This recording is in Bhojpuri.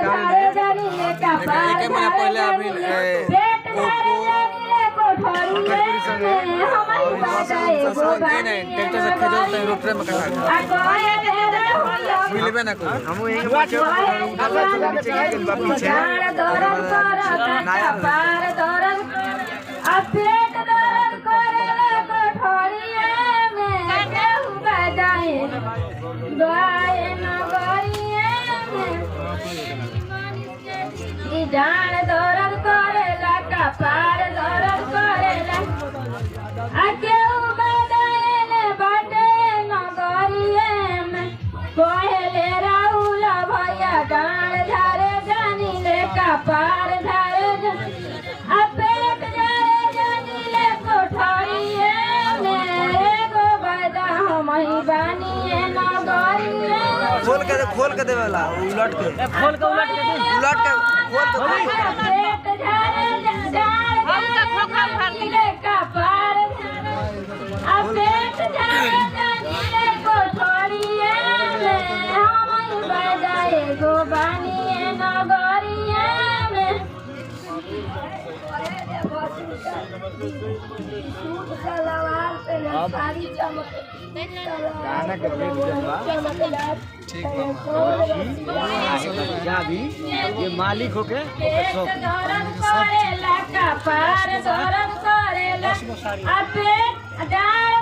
एक महीना पहले अभी ट्रैक्टर से खेत रोटरे में मिलबे ना कोई हम यही डाल दौरन करेला कपार दौरन करेला आके उबदाएले बाटे नगरिए में कोहेले राहुल भैया डाल धारे जानी ले कपार धारे आ पेट धारे जानी ले कोठरिए में एगो बदा हमही बानिए नगरिए खोल के देवेला उलट के खोल के उलट के उलट के खोल के पेट धारे हमका खोखा फाड़ ले कपार आ पेट धारे जानी ले कोठरिए में हमही बजाए गो बानिए नगरिए में सूट सलवार पे साड़ी चमक गाना के भेज देबा ठीक बा जा भी ये मालिक होके दौरन करेला कपार दौरन करेला आ पेट डाल